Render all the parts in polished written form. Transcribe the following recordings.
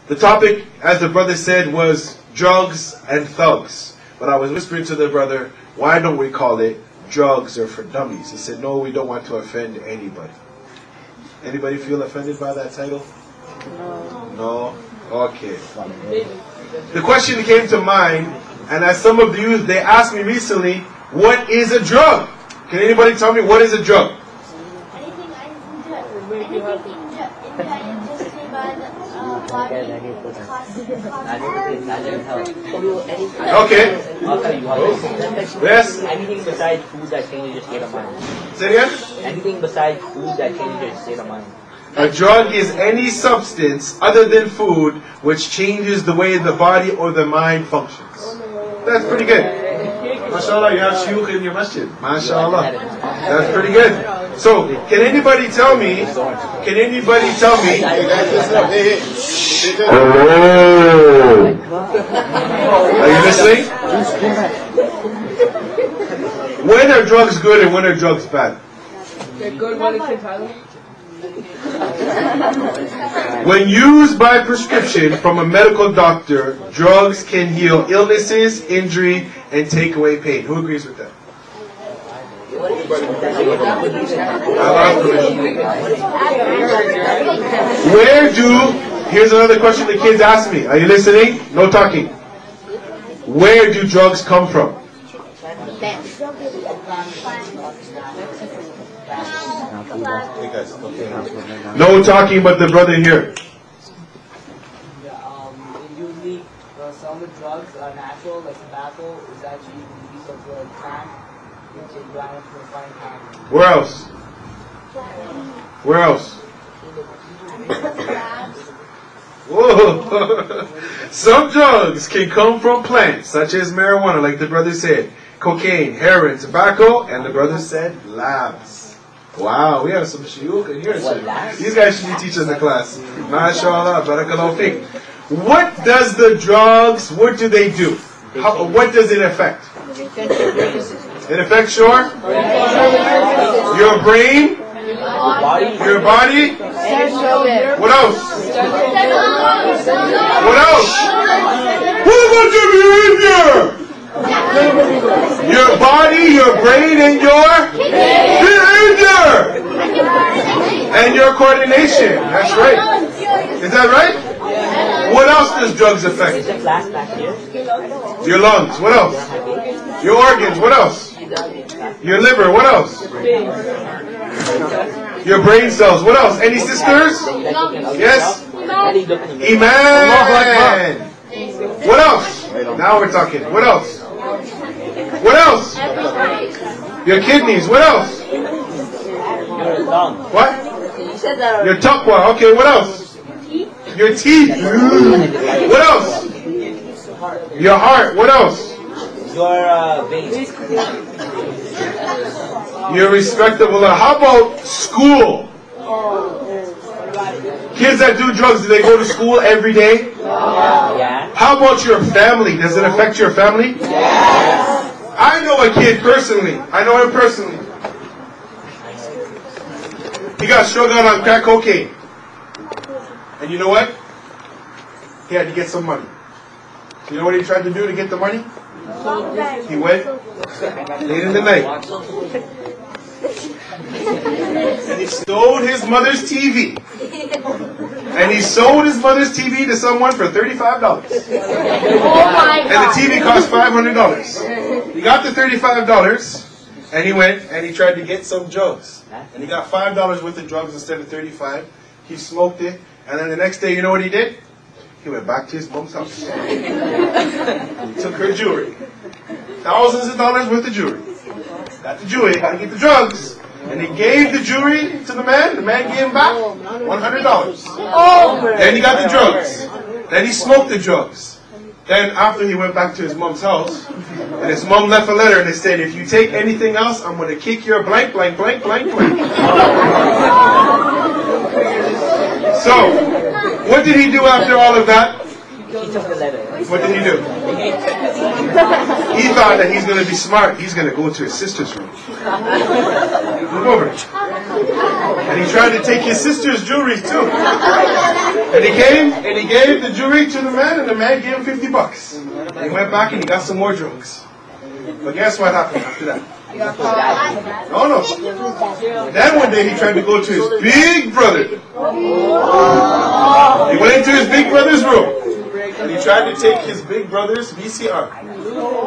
The topic, as the brother said, was drugs and thugs. But I was whispering to the brother, why don't we call it drugs are for dummies? He said, no, we don't want to offend anybody. Anybody feel offended by that title? No. No? Okay. The question came to mind, and as some of you, they asked me recently, what is a drug? Can anybody tell me what is a drug? Okay. Yes? Anything besides food that changes your state of mind. Say it again? Anything besides food that changes your state of mind. A drug is any substance other than food which changes the way the body or the mind functions. That's pretty good. MashaAllah, you have shuyukh in your masjid. MashaAllah. That's pretty good. So, can anybody tell me, are you listening? When are drugs good and when are drugs bad? They're good when it's entitled. When used by prescription from a medical doctor, drugs can heal illnesses, injury, and take away pain. Who agrees with that? Here's another question the kids ask me. Are you listening? No talking. Where do drugs come from? No talking but the brother here. Usually some of the drugs are natural, like tobacco is actually a piece of the plant which is ground into a fine powder. Where else? Where else? Whoa! Some drugs can come from plants, such as marijuana, like the brother said, cocaine, heroin, tobacco, and the brother said labs. Wow, we have some shuyukh in here. These guys should be teaching the class. MashaAllah, barakallahu fiqh. What does the drugs, what do they do? What does it affect? It affects your brain, your body. What else? What else? What about your behavior? Your body, your brain, and your behavior. And your coordination. That's right. Is that right? What else does drugs affect? Your lungs. What else? Your organs. What else? Your liver. What else? Your brain cells. What else? Any sisters? Yes? Iman. What else? Now we're talking. What else? What else? Your kidneys. What else? What? Your taqwa. Okay, what else? Your teeth. What else? Your heart. What else? Your veins. Your respectable. How about school? Kids that do drugs, do they go to school every day? Yeah. How about your family? Does it affect your family? Yes. I know a kid personally. I know him personally. He got strung out on crack cocaine. And you know what? He had to get some money. You know what he tried to do to get the money? He went late in the night. And he stole his mother's TV. And he sold his mother's TV to someone for $35. Oh my God. And the TV cost $500. He got the $35 and he went and he tried to get some drugs. And he got $5 worth of drugs instead of $35. He smoked it. And then the next day, you know what he did? He went back to his mom's house. He took her jewelry. Thousands of dollars worth of jewelry. Got the jewelry, got to get the drugs. And he gave the jewelry to the man. The man gave him back $100. Then he got the drugs. Then he smoked the drugs. Then after he went back to his mom's house, and his mom left a letter and it said, if you take anything else, I'm going to kick your blank, blank, blank, blank, blank. So, what did he do after all of that? He took the letter. What did he do? He thought that he's going to be smart. He's going to go to his sister's room. Move over. And he tried to take his sister's jewelry too. And he gave the jewelry to the man, and the man gave him $50. And he went back and he got some more drugs. But guess what happened after that? No. Then one day he tried to go to his big brother. He went into his big brother's room. And he tried to take his big brother's VCR.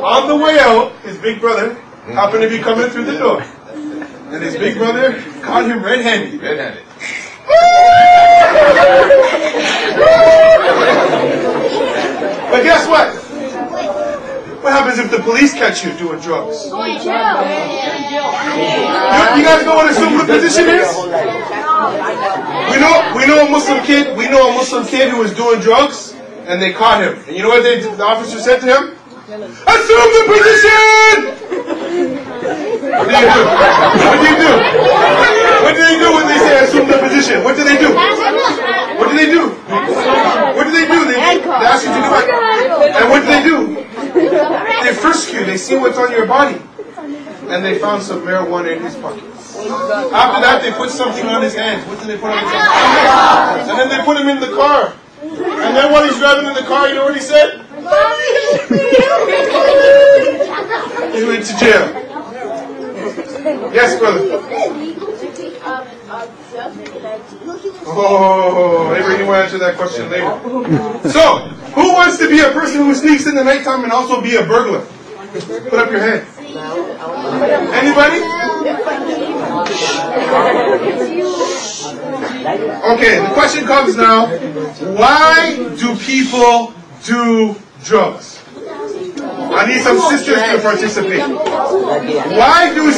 On the way out, his big brother happened to be coming through the door. And his big brother caught him red-handed. But guess what? What happens if the police catch you doing drugs? You guys know what a similar position is? We know a Muslim kid. We know a Muslim kid who was doing drugs, and they caught him. And you know what the officer said to him? Assume the position! What do you do? What do you do? What do they do when they say assume the position? What do they do? What do they do? What do they do? They ask you to do it. And what do they do? They frisk you. They see what's on your body. And they found some marijuana in his pockets. After that, they put something on his hands. What did they put on his hands? And then they put him in the car. And then while he's driving in the car, you know what he said? He went to jail. Yes, brother. Oh, Abraham will answer that question later. So, who wants to be a person who sneaks in the nighttime and also be a burglar? Put up your hand. Anybody? Okay, the question comes now. Why do people do drugs? I need some sisters to participate. Why do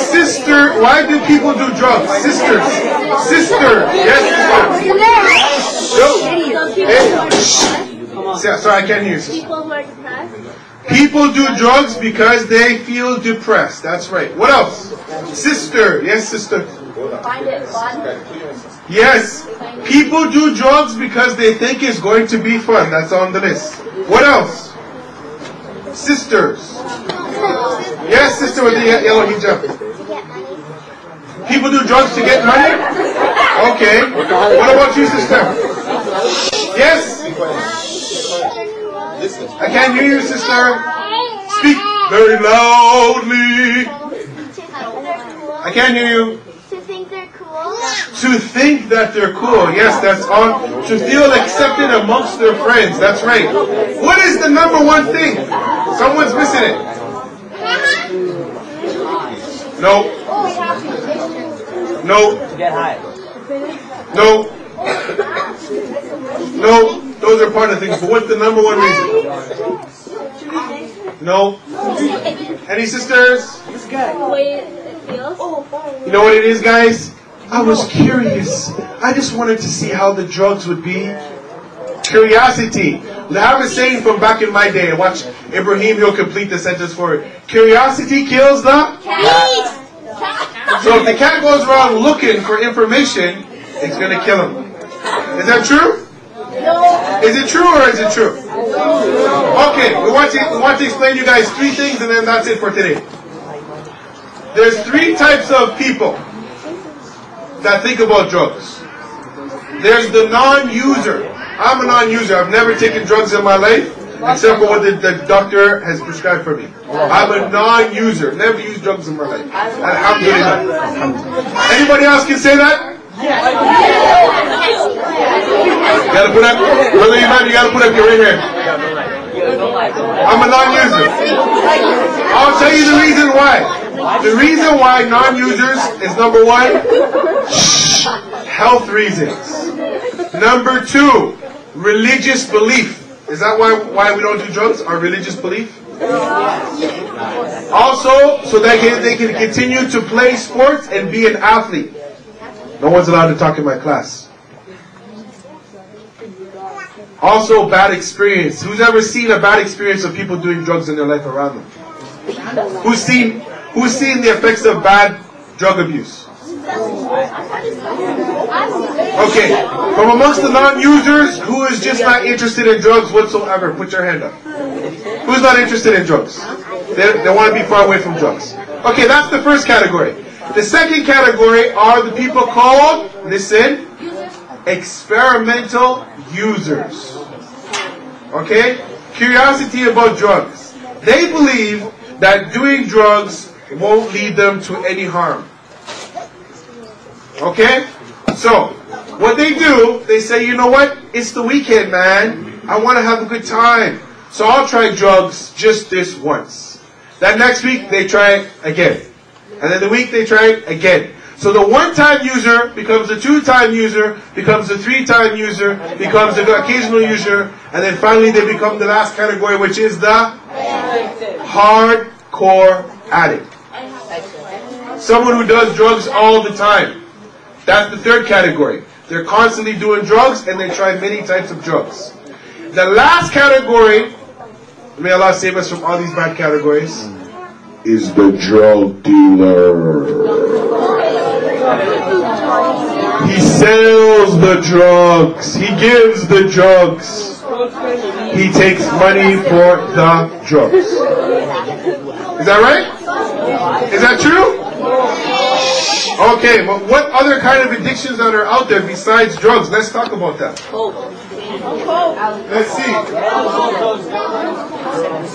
people do drugs? Sisters. Yes, sisters. Sorry, I can't hear you. People do drugs because they feel depressed. That's right. What else? Sister. Yes, sister. Yes. People do drugs because they think it's going to be fun. That's on the list. What else? Sisters. Yes, sister with the yellow hijab. People do drugs to get money? Okay. What about you, sister? Yes? I can't hear you, sister. Speak very loudly. I can't hear you. To think they're cool. To think that they're cool. Yes, that's on. To feel accepted amongst their friends. That's right. What is the number one thing? Someone's missing it. No. No. Get high. No. No. Those are part of things. But what's the number one reason? No. Any sisters? The way it feels. You know what it is, guys? I was curious. I just wanted to see how the drugs would be. Curiosity. I have a saying from back in my day. Watch Ibrahim, he'll complete the sentence for it. Curiosity kills the cat. So if the cat goes around looking for information, it's going to kill him. Is that true? No. Is it true or is it true? Okay, we want to explain to you guys three things and then that's it for today. There's three types of people that think about drugs. There's the non-user. I'm a non-user. I've never taken drugs in my life except for what the doctor has prescribed for me. I'm a non-user. Never used drugs in my life. Alhamdulillah. Anybody else can say that? You gotta put up, brother Iman, you gotta put up your right hand. I'm a non-user. I'll tell you the reason why. The reason why non-users is number one, health reasons. Number two, religious belief. Is that why we don't do drugs? Our religious belief? Also, so that they can continue to play sports and be an athlete. No one's allowed to talk in my class. Also, bad experience. Who's ever seen a bad experience of people doing drugs in their life around them? Who's seen the effects of bad drug abuse? Okay, from amongst the non-users, who is just not interested in drugs whatsoever? Put your hand up. Who's not interested in drugs? They want to be far away from drugs. Okay, that's the first category. The second category are the people called, listen, experimental users. Okay? Curiosity about drugs. They believe that doing drugs won't lead them to any harm. Okay? So, what they do, they say, you know what? It's the weekend, man. I want to have a good time. So I'll try drugs just this once. That next week, they try it again. And then the week, they try it again. So the one-time user becomes a two-time user, becomes a three-time user, becomes an occasional user, and then finally they become the last category, which is the hardcore addict. Someone who does drugs all the time. That's the third category. They're constantly doing drugs and they try many types of drugs. The last category, may Allah save us from all these bad categories, is the drug dealer. He sells the drugs. He gives the drugs. He takes money for the drugs. Is that right? Is that true? Okay, but what other kind of addictions that are out there besides drugs? Let's talk about that. Let's see.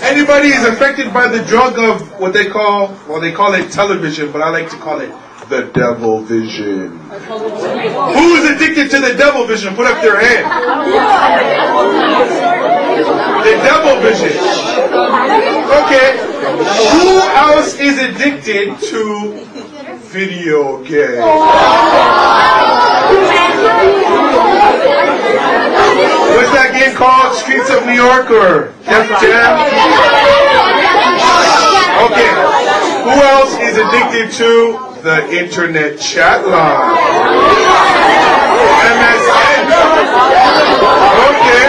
Anybody is affected by the drug of what they call, well, they call it television, but I like to call it the devil vision. Who is addicted to the devil vision? Put up their hand. The devil vision. Okay. Who else is addicted to video games? What's that game called? Streets of New York or Def Jam? Okay. Who else is addicted to the internet chat line? MSN. Okay.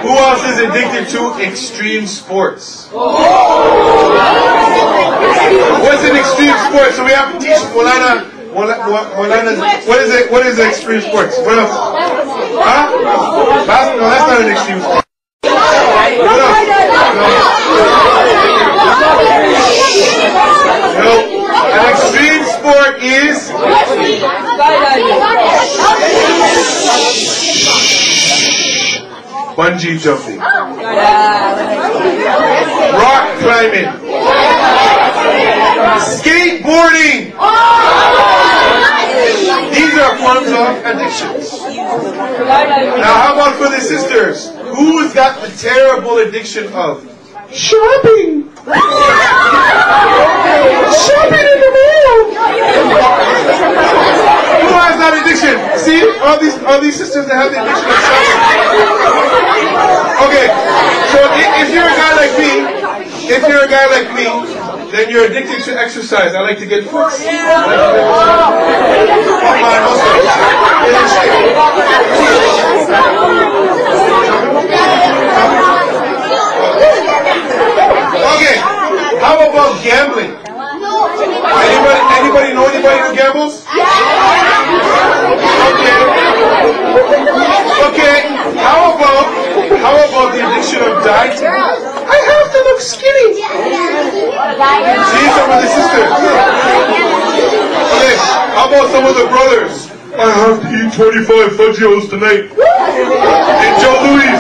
Who else is addicted to extreme sports? What's an extreme sport? So we have to teach Molana, what is it? What is extreme sports? What else? Huh? No, that's not an extreme sport. What else? No. An extreme sport is bungee jumping, rock climbing, skateboarding. These are forms of addictions. Now how about for the sisters? Who's got the terrible addiction of shopping? Shopping in the mall. Who has that addiction? See, all these sisters that have the addiction of shopping. Okay, so if you're a guy like me, then you're addicted to exercise. I like to get fit. Okay, how about gambling? Anybody know anybody who gambles? Okay, how about the addiction of dieting? I have to look skinny. See some of the sisters. Okay, how about some of the brothers? I have to eat 25 Fudgios tonight. And Joe Louis.